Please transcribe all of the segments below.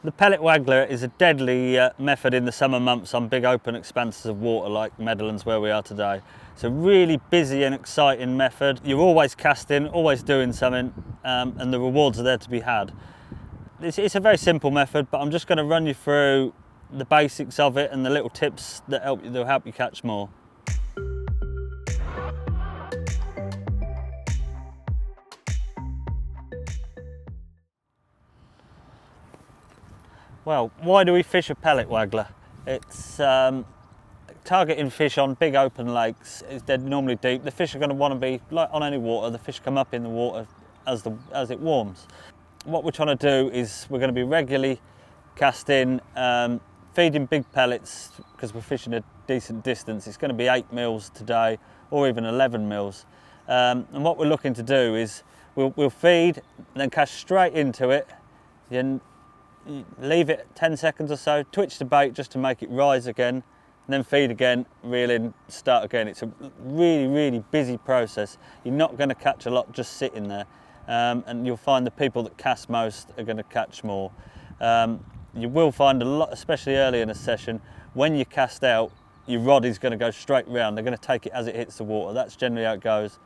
The pellet waggler is a deadly method in the summer months on big open expanses of water like Meadowlands where we are today. It's a really busy and exciting method. You're always casting, always doing something, and the rewards are there to be had. It's a very simple method, but I'm just going to run you through the basics of it and the little tips that will help you catch more. Well, why do we fish a pellet waggler? It's targeting fish on big open lakes. They're normally deep. The fish are going to want to be, like on any water, the fish come up in the water as it warms. What we're trying to do is we're going to be regularly casting, feeding big pellets, because we're fishing a decent distance. It's going to be 8 mils today, or even 11 mils. And what we're looking to do is we'll feed, and then cast straight into it. Then leave it 10 seconds or so, twitch the bait just to make it rise again, and then feed again, reel in, start again. It's a really busy process. You're not going to catch a lot just sitting there, and you'll find the people that cast most are going to catch more. You will find a lot, especially early in a session, when you cast out, your rod is going to go straight round. They're going to take it as it hits the water. That's generally how it goes.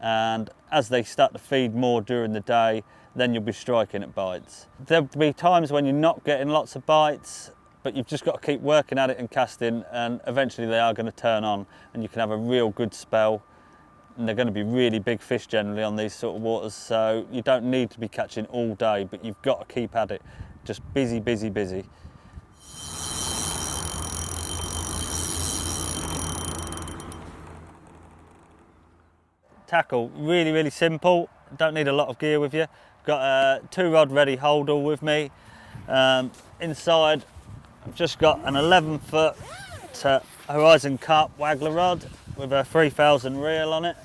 And as they start to feed more during the day, then you'll be striking at bites. There'll be times when you're not getting lots of bites, but you've just got to keep working at it and casting, and eventually they are going to turn on and you can have a real good spell. And they're going to be really big fish generally on these sort of waters, so you don't need to be catching all day, but you've got to keep at it. Just busy. Tackle, really simple. Don't need a lot of gear with you. Got a 2-rod ready hold all with me. Inside I've just got an 11-foot Horizon Carp Wagler rod with a 3000 reel on it,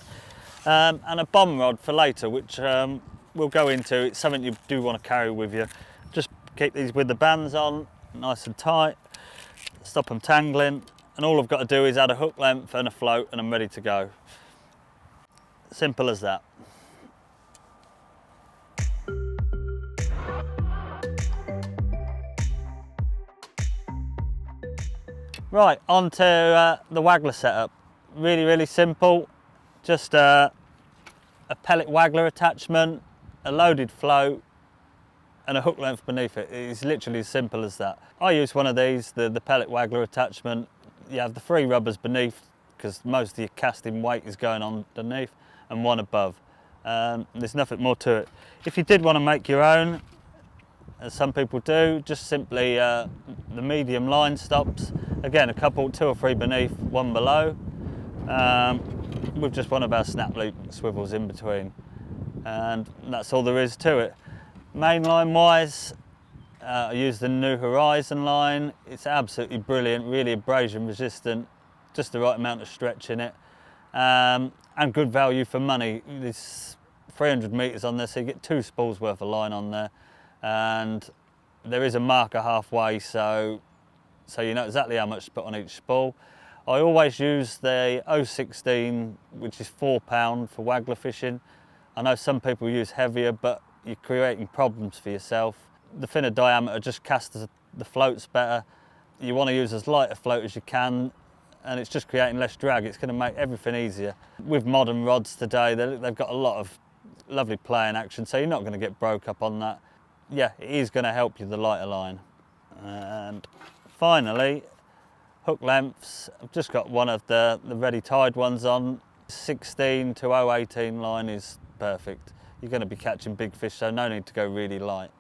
and a bomb rod for later, which we'll go into. It's something you do want to carry with you. Just keep these with the bands on, nice and tight, stop them tangling, and all I've got to do is add a hook length and a float and I'm ready to go. Simple as that. Right, on to the Wagner setup. Really simple. Just a pellet Waggler attachment, a loaded float, and a hook length beneath it. It's literally as simple as that. I use one of these, the pellet Waggler attachment. You have the 3 rubbers beneath, because most of your casting weight is going on underneath, and 1 above. There's nothing more to it. If you did want to make your own, as some people do, just simply the medium line stops. Again, a couple, 2 or 3 beneath, 1 below, with just one of our snap loop swivels in between. And that's all there is to it. Mainline wise, I use the new Horizon line. It's absolutely brilliant, really abrasion resistant, just the right amount of stretch in it, and good value for money. There's 300 metres on there, so you get 2 spools worth of line on there, and there is a marker halfway, so you know exactly how much to put on each spool. I always use the 016, which is £4 for Wagler fishing. I know some people use heavier, but you're creating problems for yourself. The thinner diameter just casts the floats better. You want to use as light a float as you can, and it's just creating less drag. It's going to make everything easier. With modern rods today, they've got a lot of lovely playing action, so you're not going to get broke up on that. Yeah, it is going to help you, the lighter line. And finally, hook lengths. I've just got one of the ready tied ones on. 16 to 018 line is perfect. You're going to be catching big fish, so no need to go really light.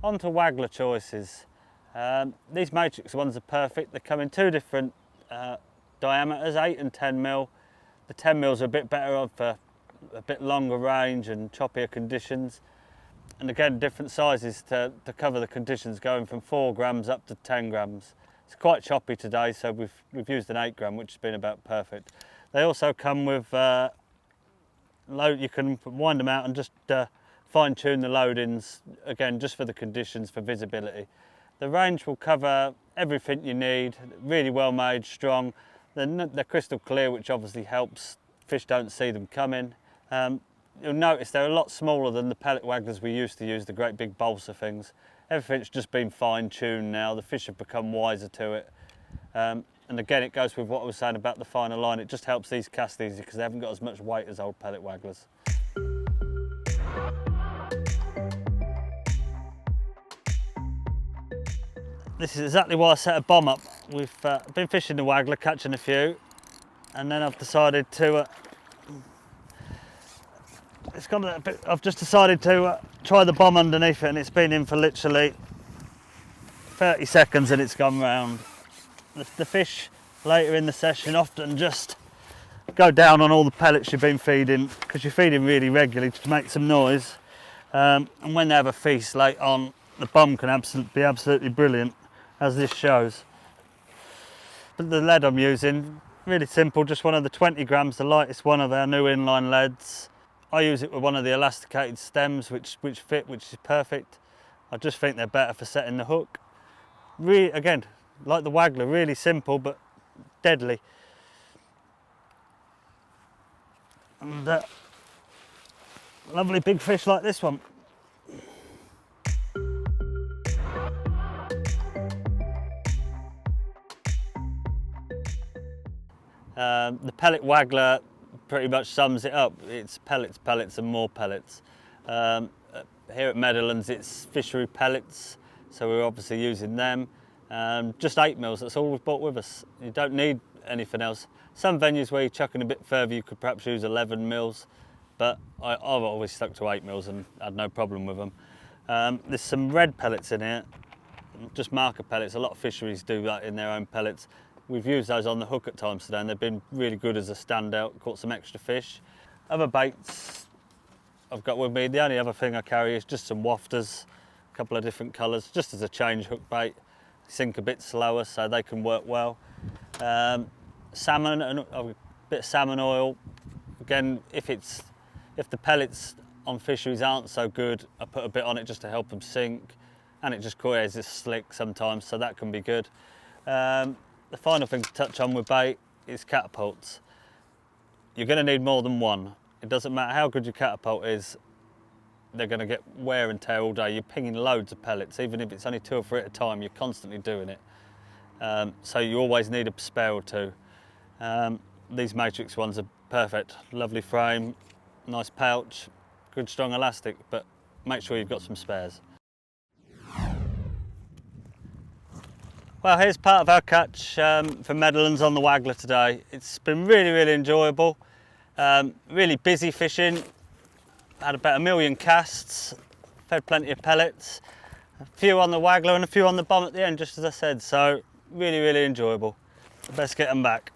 On to Wagler choices. These Matrix ones are perfect. They come in 2 different diameters, 8 and 10 mil. The 10 mils are a bit better for a bit longer range and choppier conditions. And again, different sizes to cover the conditions, going from 4 grams up to 10 grams. It's quite choppy today, so we've used an 8 gram, which has been about perfect. They also come with you can wind them out and just fine tune the loadings, again, just for the conditions, for visibility. The range will cover everything you need, really well made, strong. They're crystal clear, which obviously helps fish don't see them coming. You'll notice they're a lot smaller than the pellet wagglers we used to use, the great big balsa things. Everything's just been fine-tuned now. The fish have become wiser to it. And again, it goes with what I was saying about the finer line. It just helps these cast easy because they haven't got as much weight as old pellet wagglers. This is exactly why I set a bomb up. We've been fishing the Wagler, catching a few, and then I've decided to I've just decided to try the bomb underneath it, and it's been in for literally 30 seconds and it's gone round. The fish later in the session often just go down on all the pellets you've been feeding, because you're feeding really regularly to make some noise, and when they have a feast late on, the bomb can be absolutely brilliant, as this shows. But the lead I'm using, really simple, just one of the 20 grams, the lightest one of our new inline leads. I use it with one of the elasticated stems which fit, which is perfect. I just think they're better for setting the hook. Really, again, like the Wagler, really simple but deadly. And lovely big fish like this one. The pellet Wagler pretty much sums it up. It's pellets, pellets and more pellets. Here at Meadowlands it's fishery pellets, so we're obviously using them. Just 8 mils, that's all we've brought with us. You don't need anything else. Some venues where you're chucking a bit further you could perhaps use 11 mils, but I've always stuck to 8 mils and had no problem with them. There's some red pellets in here, just marker pellets. A lot of fisheries do that in their own pellets. We've used those on the hook at times today and they've been really good as a standout, caught some extra fish. Other baits I've got with me, the only other thing I carry is just some wafters, a couple of different colours, just as a change hook bait. Sink a bit slower so they can work well. Salmon, and a bit of salmon oil. Again, if the pellets on fisheries aren't so good, I put a bit on it just to help them sink, and it just creates this slick sometimes, so that can be good. The final thing to touch on with bait is catapults. You're going to need more than one. It doesn't matter how good your catapult is, they're going to get wear and tear all day. You're pinging loads of pellets, even if it's only 2 or 3 at a time, you're constantly doing it. So you always need a spare or two. These Matrix ones are perfect. Lovely frame, nice pouch, good strong elastic, but make sure you've got some spares. Well, here's part of our catch for Meadowlands on the Wagler today. It's been really, really enjoyable. Really busy fishing. Had about 1 million casts, fed plenty of pellets, a few on the Wagler and a few on the bomb at the end, just as I said. So really, really enjoyable. Best get them back.